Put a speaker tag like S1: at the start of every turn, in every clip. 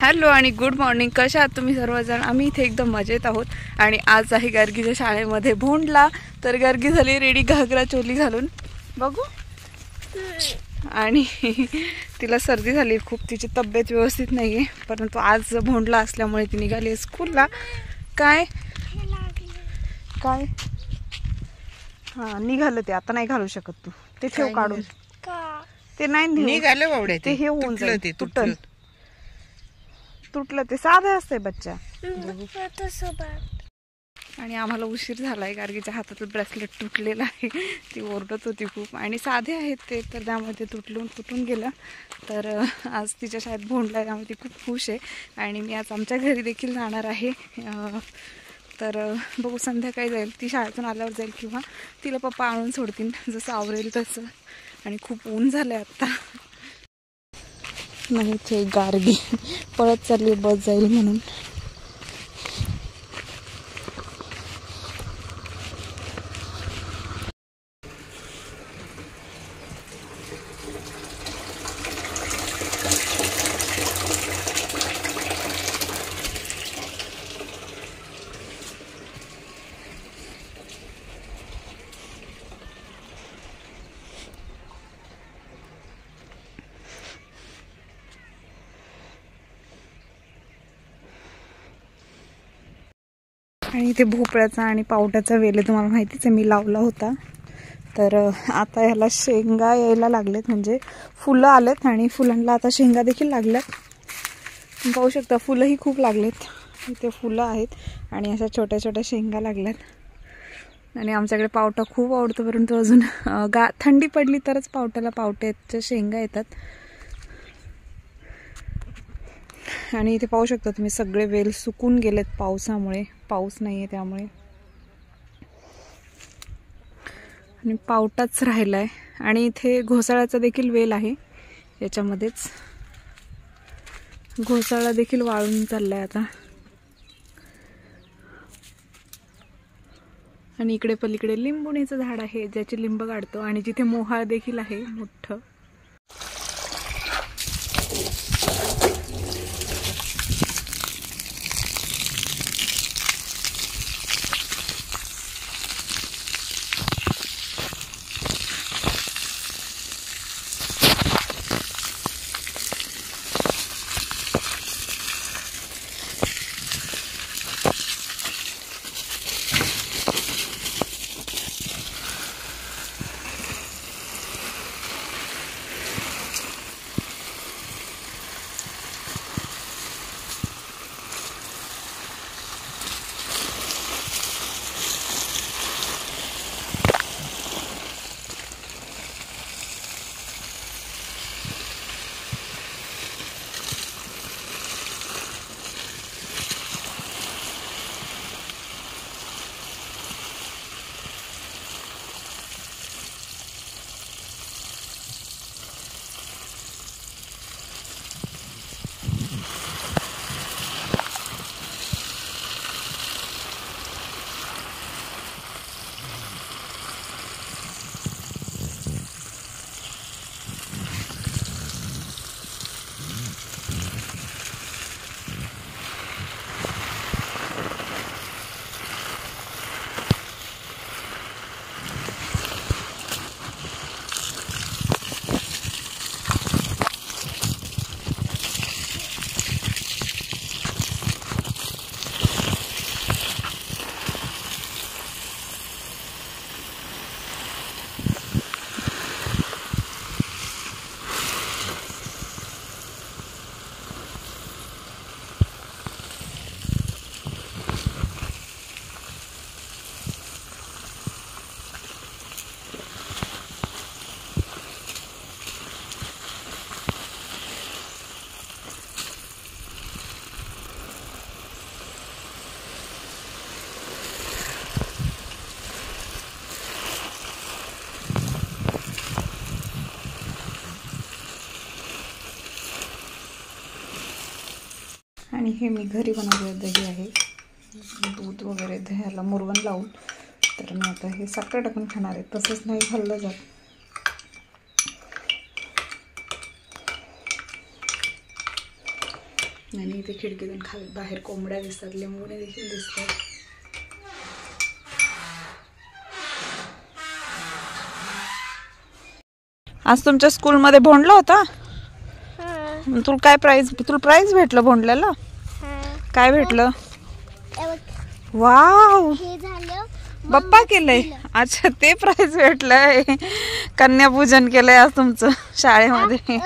S1: Hello आणि good morning. कशा आहात तुम्ही सर्वजण? आम्ही इथे एकदम मजेत आहोत. आणि आज आहे गर्गीच्या शाळेमध्ये भोंडला. तर गर्गी झाली रेडी घागरा चोली घालून. बघू. आणि तिला सर्दी झाली खूप, तिची तब्येत व्यवस्थित नाही आहे. परंतु आज भोंडला असल्यामुळे ती निघाली स्कूलला. काय काय हां निघालं ते, आता नाही घालू शकत तू. ते ठेव काढून. ते नाही
S2: निघालं बावडे,
S1: ते हे होऊन जाईल, तुटलं तुटलं. ते साधं असतंय बच्चा. आणि आम्हाला उशीर झालाय. गार्गीच्या हातातलं ब्रेसलेट तुटलेलं आहे. ती ओरडत होती खूप. आणि साधे आहेत ते, तर त्यामुळे ते तुटून गेलं. तर आज तिच्या शाळेत भोंडला आहे, त्यामुळे ती खूप खुश आहे. आणि मी आज आमच्या घरी देखील जाणार आहे. तर बघू संध्याकाळी जाईल ती, शाळेतून आल्यावर जाईल किंवा तिला पप्पा आणून सोडतील, जसं आवरेल तसं. आणि खूप ऊन झालं आहे आत्ता. नाही ते गार्गी पळत चालली बस जाईल म्हणून. आणि इथे भोपळ्याचा आणि पावट्याचा वेल तुम्हाला माहितीच आहे, मी लावला होता. तर आता ह्याला शेंगा यायला लागलेत, म्हणजे फुलं आलेत आणि फुलांना आता शेंगा देखील लागल्यात. पाहू शकता फुलंही खूप लागलेत. इथे फुलं आहेत आणि अशा छोट्या छोट्या शेंगा लागल्यात. आणि आमच्याकडे पावटा खूप आवडतो, परंतु अजून थंडी पडली तरच पावट्याच्या शेंगा येतात. आणि इथे पाहू शकता तुम्ही सगळे वेल सुकून गेलेत पावसामुळे, पाऊस नाही आहे त्यामुळे. आणि पावटाच राहिलाय. आणि इथे घोसाळ्याचा देखील वेल आहे, याच्यामध्येच घोसाळा देखील वाळून चाललाय आता. आणि इकडे पलीकडे लिंबुणीचं झाड आहे, ज्याची लिंब काढतो. आणि जिथे मोहाळ देखील आहे मोठं. आणि हे मी घरी बनवलेलं दही आहे, दूध वगैरे दह्याला मुरवण लावून. तर मी आता हे साखर टाकून खाणार आहे, तसंच नाही खाल्लं जात. आणि इथे खिडकीतून बाहेर कोंबड्या दिसतात, लिंबूने देखील दिसतात. आज तुमच्या स्कूलमध्ये भोंडला होता? तुला काय प्राइज भेटलं भोंडल्याला? काय भेटलं? वाव, बाप्पा केलंय. अच्छा, ते प्राइज भेटलंय. कन्यापूजन केलंय आज तुमचं शाळेमध्ये.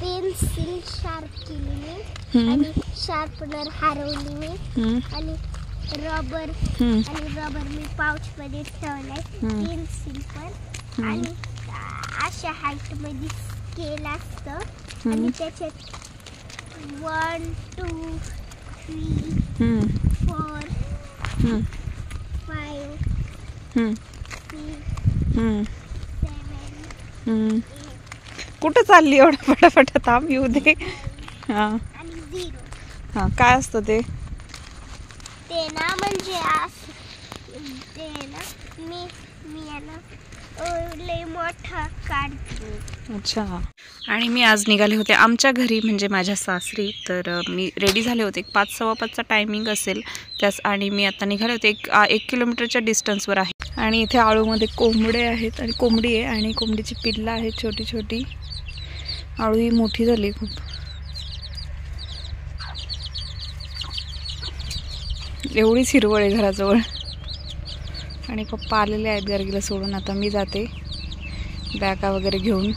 S2: पेन्सिल शार्प केली मी आणि शार्पनर हरवली मी आणि रबर मी पाउच मध्ये ठेवलाय. पेन्सिल पण आणि अशा हाईट मध्ये स्केल असतं आणि त्याच्यात 1 2 3 4 5 6 7
S1: कुठं चालली एवढं पटापट? थांब येऊ दे. हा
S2: आणि 0.
S1: हा, काय असतं ते?
S2: ते ना म्हणजे ते ना मी याला लय मोठा काढते.
S1: अच्छा. आणि मी आज निघाले होते आमच्या घरी, म्हणजे माझ्या सासरी. तर मी रेडी झाले होते, 5:15चा टायमिंग असेल त्यास. आणि मी आता निघाले होते 1 किलोमीटरच्या डिस्टन्सवर आहे. आणि इथे आळूमध्ये कोंबडे आहेत आणि कोंबडी आहे आणि कोंबडीची पिल्लं आहेत छोटी छोटी. आळू ही मोठी झाली खूप. एवढीच हिरवळ आहे घराजवळ. आणि पप्पा आलेले आहेत गार्गीला सोडून. आता मी जाते बॅगा वगैरे घेऊन.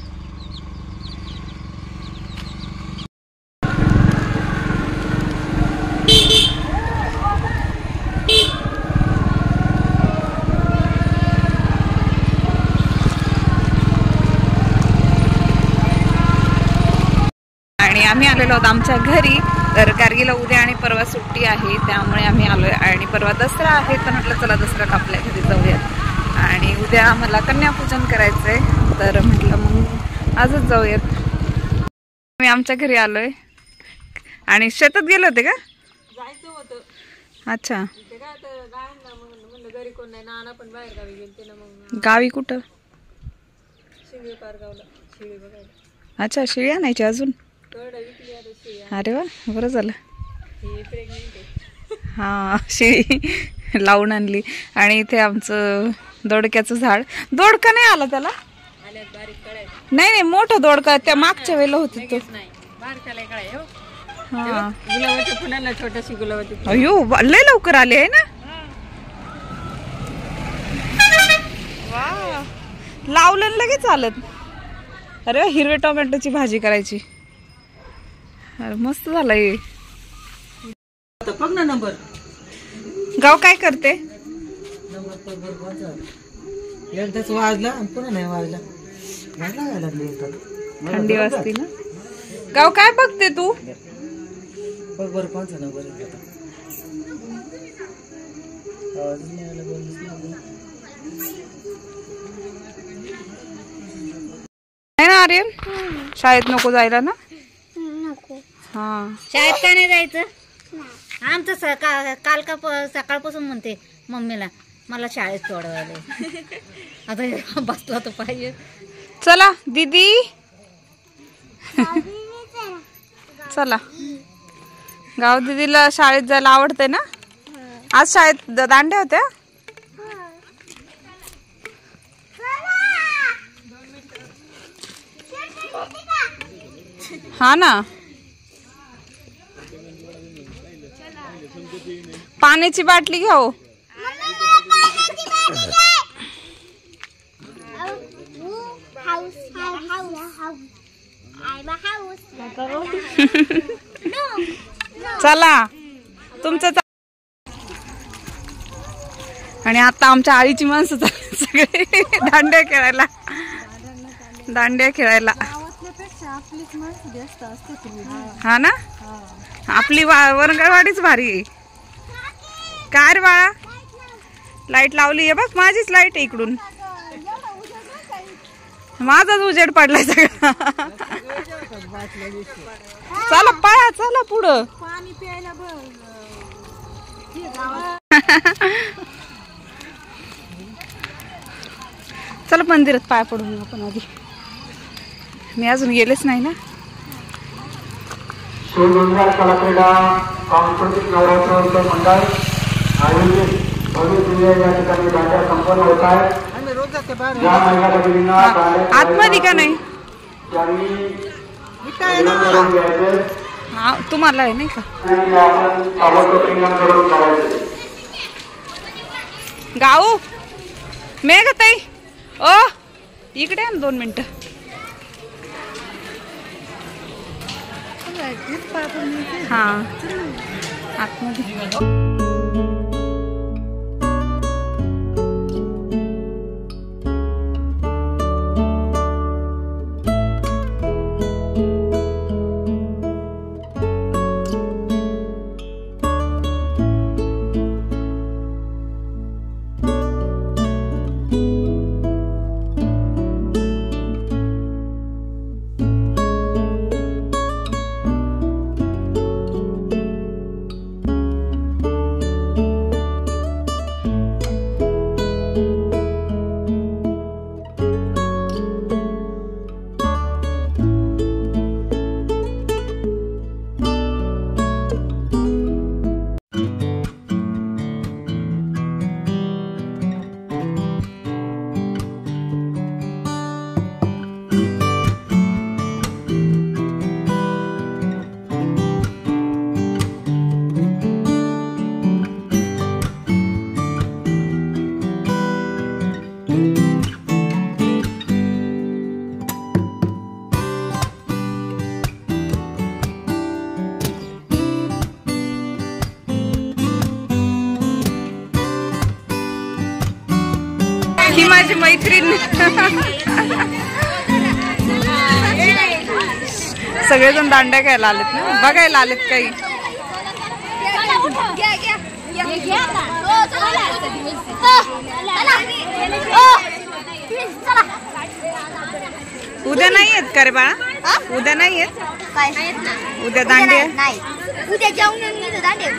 S1: आणि आम्ही आलेलो आहोत आमच्या घरी. तर गार्गीला उद्या आणि परवा सुट्टी आहे, त्यामुळे आम्ही आलोय. आणि परवा दसरा आहे, तर म्हटलं चला दसऱ्यात आपल्या घरी जाऊयात. आणि उद्या आम्हाला कन्यापूजन करायचंय, तर म्हटलं मग आजच जाऊयात. मी आमच्या घरी आलोय. आणि शेतात गेले होते का?
S3: जायचं होतं.
S1: अच्छा.
S3: घरी कोण नाही, नाना पण बाहेर गावी गेलते ना. मग
S1: गावी कुठं?
S3: शिळी पारगावला शिळी बघायला.
S1: अच्छा, शिळी आणायची अजून? अरे वा, बरं झालं. हा, शिळी लावून आणली. आणि इथे आमचं दोडक्याचं झाड. दोडका नाही आला त्याला? नाही नाही, मोठं दोडका त्या मागच्या वेळेला होतं तो.
S3: गुलाबाच्या फुलांना छोट्याशी गुलाबाची.
S1: अयो, लय लवकर आले आहे ना. वा, लावलं लगेच आलं. अरे, हिरव्या टोमॅटोची भाजी करायची. अरे मस्त झालंय.
S3: बघ ना नंबर.
S1: गाव काय करते?
S3: एकदाच वाजला आणि पुन्हा नाही वाजला.
S1: थंडी वाजते ना. गाव काय बघते तू?
S3: बघ बरं कोणचा नंबर
S1: नाही ना आर्यन, शाळेत नको जायला ना. हा,
S4: शाळेत का नाही जायचं? आमचं सकाळपासून म्हणते मम्मीला मला शाळेत सोडवायला. आता बसला तर पाहिजे.
S1: चला दीदी, चला. गाव दीदीला शाळेत जायला आवडते ना. आज शाळेत दांड्या होत्या. हा ना. पाण्याची बाटली घ्याव. चला तुमचं. आणि आता आमच्या आईची माणसं सगळे दांड्या खेळायला. हा ना, आपली वरंगळवाडीच भारी आहे. काय रे बाळा, लाईट लावली आहे बघ. माझीच लाईट आहे इकडून. माझाच उजेड पडलाय सगळा. चला पाया, चला पुढं. चला मंदिरात पाय पडून आपण आधी. मी अजून गेलेच नाही ना.
S5: शिवगंगा कलाक्रीडा सांस्कृतिक नवरात्रोत्सव मंडळ आयोजित भव्य दिव्य या ठिकाणी दांड्या संपन्न होत आहेत.
S3: आम्ही रोज जाते बाहेर.
S5: या महिला भगिनींना दांड्या
S1: आतमध्ये का नाही?
S5: त्यांनी करून घ्यायचे
S1: हा तुम्हाला आहे नाही का?
S5: आणि आपण सावधपणे करून करायचे.
S1: गाऊ मेघताई ओ इकडे या ना 2 मिनिटं. हा आतमध्ये. ही माझी मैत्रीण. सगळेजण दांड्या घ्यायला आलेत ना, बघायला आलेत काही. उद्या नाही येत का रे बाळा? उद्या नाही येत? उद्या दांड्या
S2: नाही, उद्या जाऊन दांडे.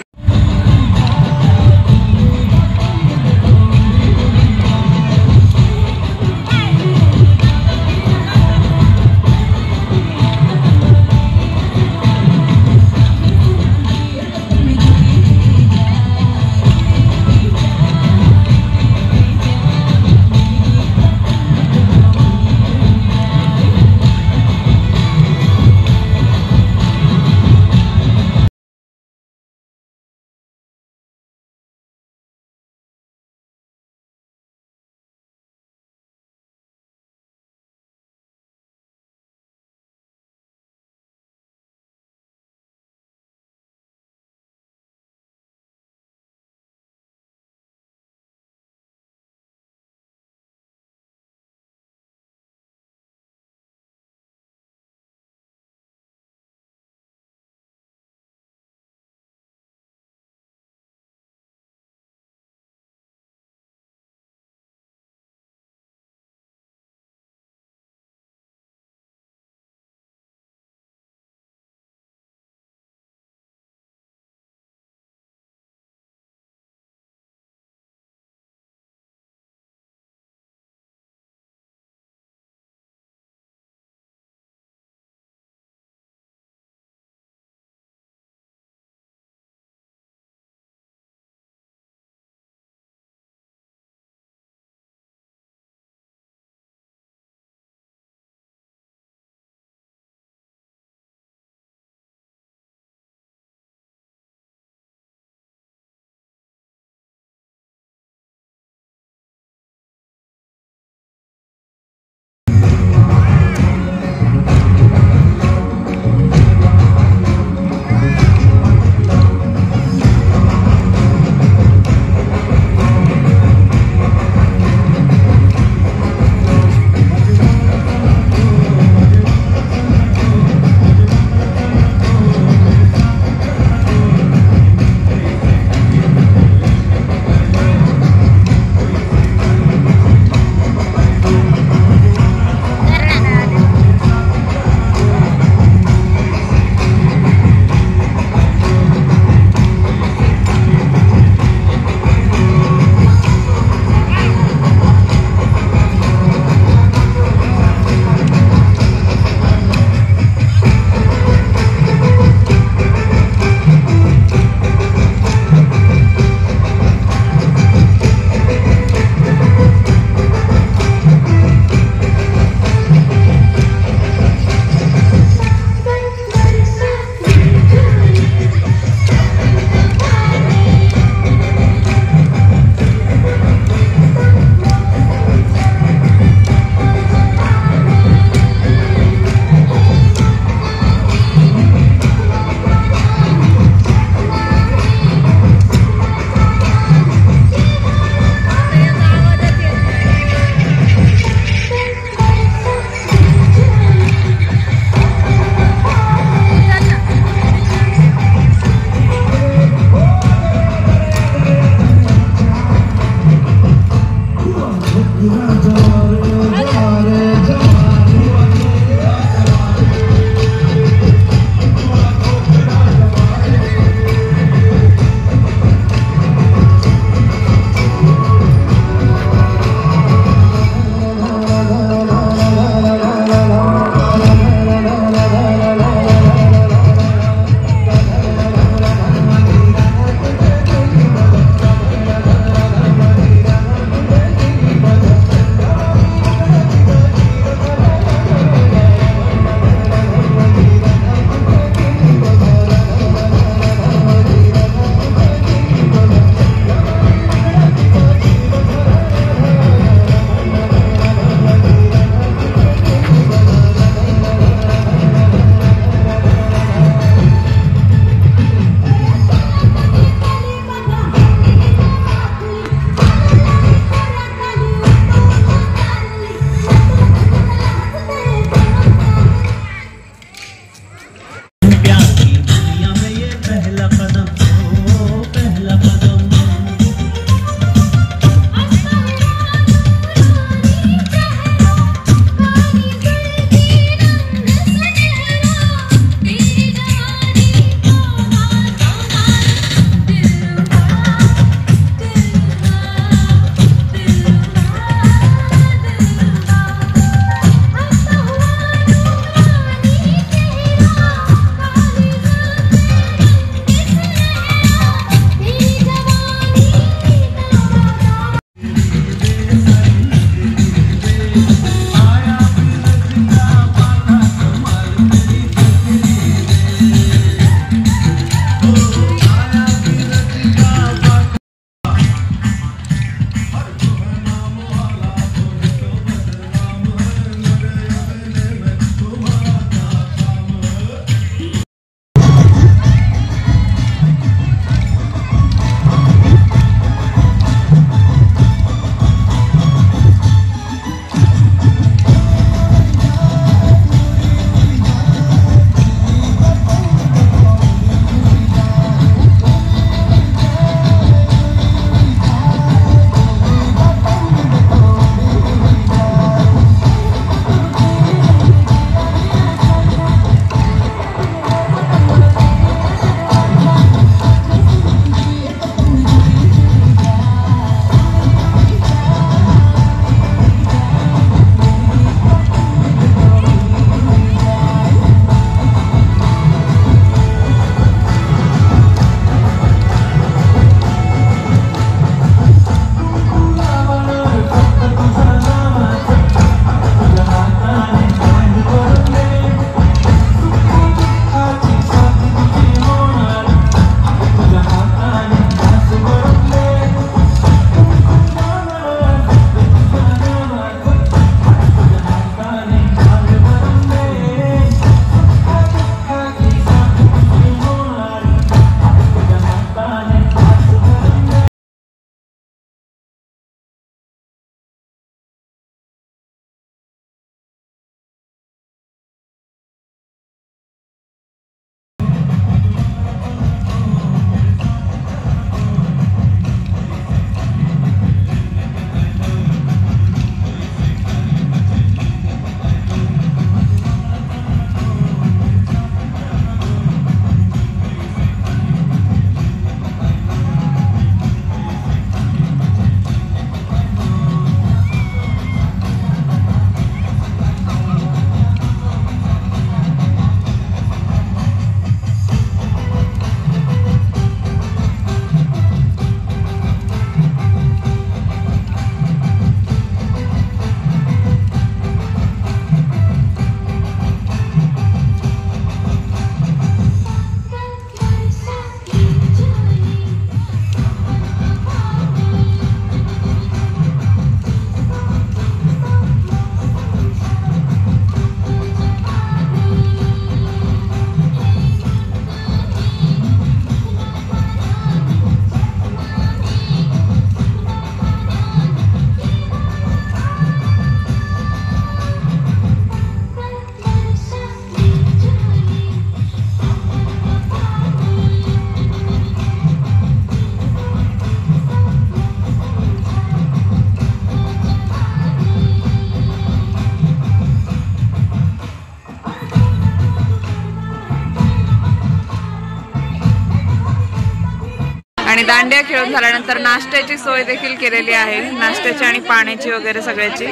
S1: दांडिया खेळून झाल्यानंतर नाश्त्याची सोय देखील केलेली आहे, नाश्त्याची आणि पाण्याची वगैरे सगळ्याची.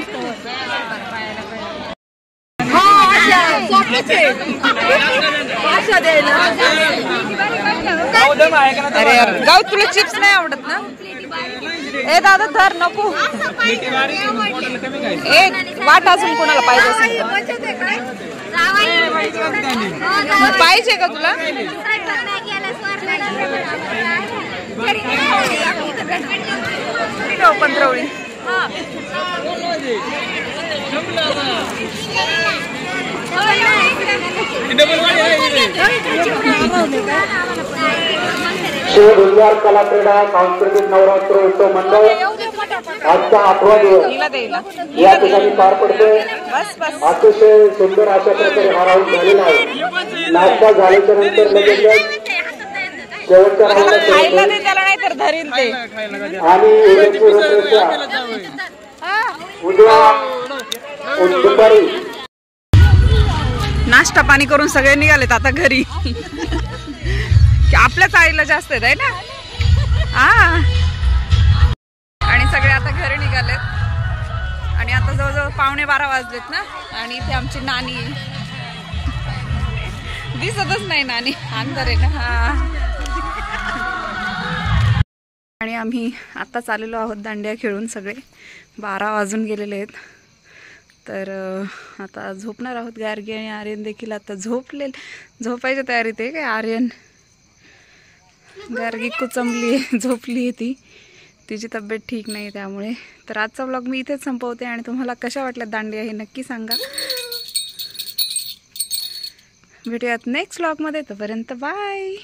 S1: अरे गाव तुला चिप्स नाही आवडत ना? ए दादा धर नको. ए वाट अजून कोणाला पाहिजे असेल पाहिजे का तुला? पंधरवळी
S5: शिवधुंजार कला क्रीडा सांस्कृतिक नवरात्र उत्सव मंडळ आजचा 8वा दिवस या ठिकाणी पार पडते. अतिशय सुंदर अशा प्रकारे हा राऊंड झालेला आहे. नाश्ता झाल्याच्या नंतर लगेच शेवटच्या आणि उद्या दुपारी
S1: नाश्ता पाणी करून सगळे निघालेत आता घरी. आपल्याच आईला जास्त आहेत आहे ना. आणि सगळे आता घरी निघालेत आणि आता जवळजवळ 11:15 वाजलेत ना. आणि इथे आमची नानी दिसतच नाही, नानी अंदर आहे ना. आणि आम्ही आता चाललेलो आहोत दांडिया खेळून. सगळे 12 वाजून गेलेले आहेत. तर आता झोपणार आहोत. गार्गी आणि आर्यन देखील आता झोपायच्या तयारीत आहे. काय आर्यन गार्गी कुचंबली झोपली आहे, तिची तब्येत ठीक नाही त्यामुळे. तर आजचा व्लॉग मी इथेच संपवते आणि तुम्हाला कशा वाटल्या दांडिया हे नक्की सांगा. भेटूयात नेक्स्ट व्लॉगमध्ये. तोपर्यंत बाय.